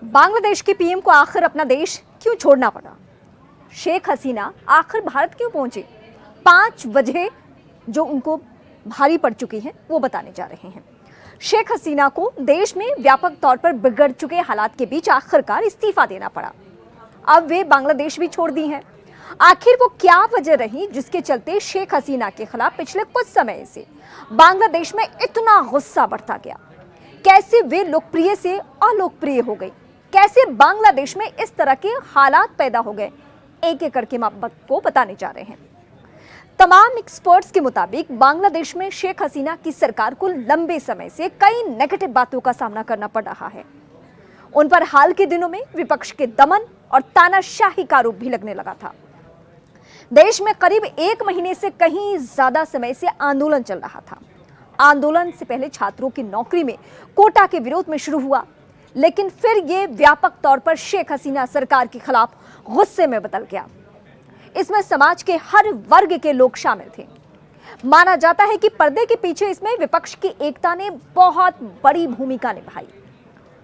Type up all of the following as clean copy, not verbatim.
बांग्लादेश के पीएम को आखिर अपना देश क्यों छोड़ना पड़ा? शेख हसीना आखिर भारत क्यों पहुंची? 5 वजह जो उनको भारी पड़ चुकी हैं वो बताने जा रहे हैं। शेख हसीना को देश में व्यापक तौर पर बिगड़ चुके हालात के बीच आखिरकार इस्तीफा देना पड़ा। अब वे बांग्लादेश भी छोड़ दी हैं। आखिर वो क्या वजह रही जिसके चलते शेख हसीना के खिलाफ पिछले कुछ समय से बांग्लादेश में इतना गुस्सा बढ़ता गया? कैसे वे लोकप्रिय से अलोकप्रिय हो गई? कैसे बांग्लादेश में इस तरह के हालात पैदा हो गए? एक एक करके आपको बताने जा रहे हैं। तमाम एक्सपर्ट्स के मुताबिक बांग्लादेश में शेख हसीना की सरकार को लंबे समय से कई नेगेटिव बातों का सामना करना पड़ रहा है। उन पर हाल के दिनों में विपक्ष के दमन और तानाशाही का आरोप भी लगने लगा था। देश में करीब 1 महीने से कहीं ज्यादा समय से आंदोलन चल रहा था। आंदोलन से पहले छात्रों की नौकरी में कोटा के विरोध में शुरू हुआ, लेकिन फिर यह व्यापक तौर पर शेख हसीना सरकार के खिलाफ गुस्से में बदल गया। इसमें समाज के हर वर्ग के लोग शामिल थे। माना जाता है कि पर्दे के पीछे इसमें विपक्ष की एकता ने बहुत बड़ी भूमिका निभाई।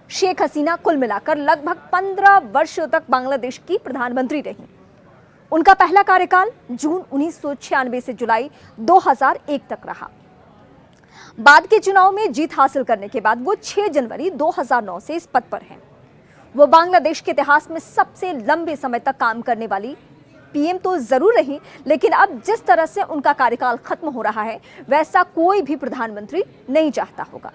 शेख हसीना कुल मिलाकर लगभग 15 वर्षों तक बांग्लादेश की प्रधानमंत्री रही। उनका पहला कार्यकाल जून 1996 से जुलाई 2001 तक रहा। बाद के चुनाव में जीत हासिल करने के बाद वो 6 जनवरी 2009 से इस पद पर हैं। वो बांग्लादेश के इतिहास में सबसे लंबे समय तक काम करने वाली पीएम तो जरूर रही, लेकिन अब जिस तरह से उनका कार्यकाल खत्म हो रहा है वैसा कोई भी प्रधानमंत्री नहीं चाहता होगा।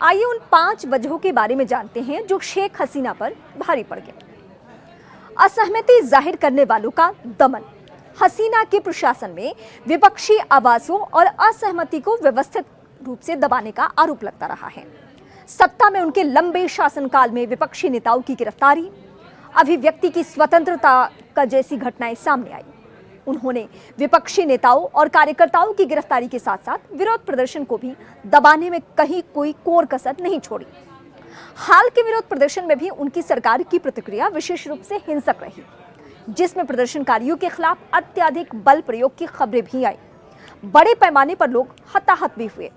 आइए उन 5 वजहों के बारे में जानते हैं जो शेख हसीना पर भारी पड़ गए। असहमति जाहिर करने वालों का दमन। हसीना के प्रशासन में विपक्षी आवाजों और असहमति को व्यवस्थित रूप से दबाने का आरोप लगता रहा है। सत्ता में उनके लंबे शासनकाल में विपक्षी नेताओं की गिरफ्तारी, अभिव्यक्ति की स्वतंत्रता का जैसी घटनाएं सामने आई। उन्होंने विपक्षी नेताओं और कार्यकर्ताओं की गिरफ्तारी के साथ साथ विरोध प्रदर्शन को भी दबाने में कहीं कोई कोर कसर नहीं छोड़ी। हाल के विरोध प्रदर्शन में भी उनकी सरकार की प्रतिक्रिया विशेष रूप से हिंसक रही, जिसमें प्रदर्शनकारियों के खिलाफ अत्यधिक बल प्रयोग की खबरें भी आई। बड़े पैमाने पर लोग हताहत भी हुए।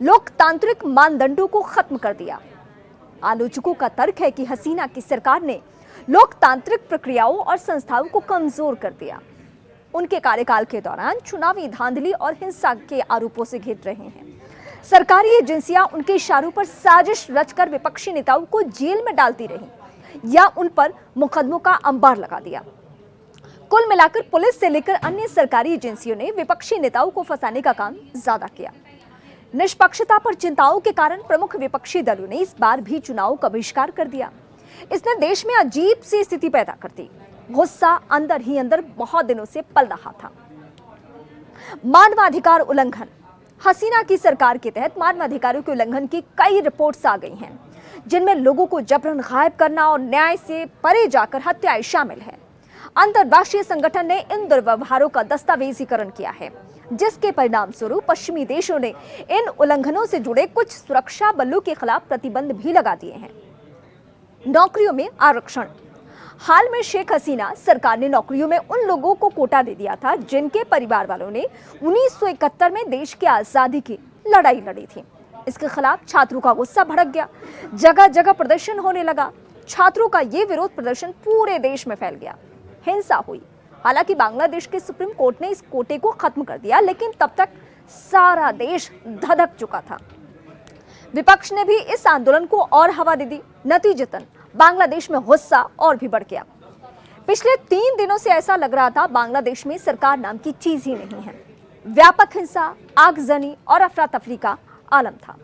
लोकतांत्रिक मानदंडों को खत्म कर दिया। आलोचकों का तर्क है कि हसीना की सरकार ने लोकतांत्रिक प्रक्रियाओं और संस्थाओं को कमजोर कर दिया। उनके कार्यकाल के दौरान चुनावी धांधली और हिंसा के आरोपों से घिर रहे हैं। सरकारी एजेंसियां उनके इशारों पर साजिश रचकर विपक्षी नेताओं को जेल में डालती रही या उन पर मुकदमों का अंबार लगा दिया। कुल मिलाकर पुलिस से लेकर अन्य सरकारी एजेंसियों ने विपक्षी नेताओं को फंसाने का काम ज्यादा किया। निष्पक्षता पर चिंताओं के कारण प्रमुख विपक्षी दलों ने इस बार भी चुनाव का बहिष्कार कर दिया। इसने देश में अजीब सी स्थिति पैदा कर दी। गुस्सा अंदर ही अंदर बहुत दिनों से पल रहा था। मानवाधिकार उल्लंघन। हसीना की सरकार के तहत मानवाधिकारों के उल्लंघन की कई रिपोर्ट्स आ गई हैं, जिनमें लोगों को जबरन गायब करना और न्याय से परे जाकर हत्याएं शामिल है। अंतर्राष्ट्रीय संगठन ने इन दुर्व्यवहारों का दस्तावेजीकरण किया है, जिसके परिणाम स्वरूप पश्चिमी देशों ने इन उल्लंघनों से जुड़े कुछ सुरक्षा बलों के खिलाफ प्रतिबंध भी लगा दिए हैं। नौकरियों में आरक्षण। हाल में शेख हसीना सरकार ने नौकरियों में उन लोगों को कोटा दे दिया था जिनके परिवार वालों ने 1971 में देश की आजादी की लड़ाई लड़ी थी। इसके खिलाफ छात्रों का गुस्सा भड़क गया। जगह जगह प्रदर्शन होने लगा। छात्रों का ये विरोध प्रदर्शन पूरे देश में फैल गया। हिंसा हुई। हालांकि बांग्लादेश के सुप्रीम कोर्ट ने इस कोटे को खत्म कर दिया, लेकिन तब तक सारा देश धधक चुका था। विपक्ष ने भी इस आंदोलन को और हवा दे दी। नतीजतन बांग्लादेश में गुस्सा और भी बढ़ गया। पिछले 3 दिनों से ऐसा लग रहा था बांग्लादेश में सरकार नाम की चीज ही नहीं है। व्यापक हिंसा, आगजनी और अफरा तफरी का आलम था।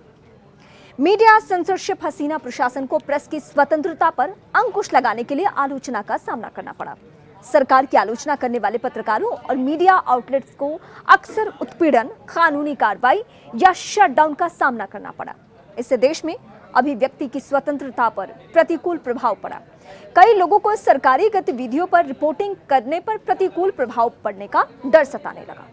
Media censorship. हसीना प्रशासन को प्रेस की स्वतंत्रता पर अंकुश लगाने के लिए आलोचना का सामना करना पड़ा। सरकार की आलोचना करने वाले पत्रकारों और मीडिया आउटलेट्स को अक्सर उत्पीड़न, कानूनी कार्रवाई या शटडाउन का सामना करना पड़ा। इससे देश में अभिव्यक्ति की स्वतंत्रता पर प्रतिकूल प्रभाव पड़ा। कई लोगों को सरकारी गतिविधियों पर रिपोर्टिंग करने पर प्रतिकूल प्रभाव पड़ने का डर सताने लगा।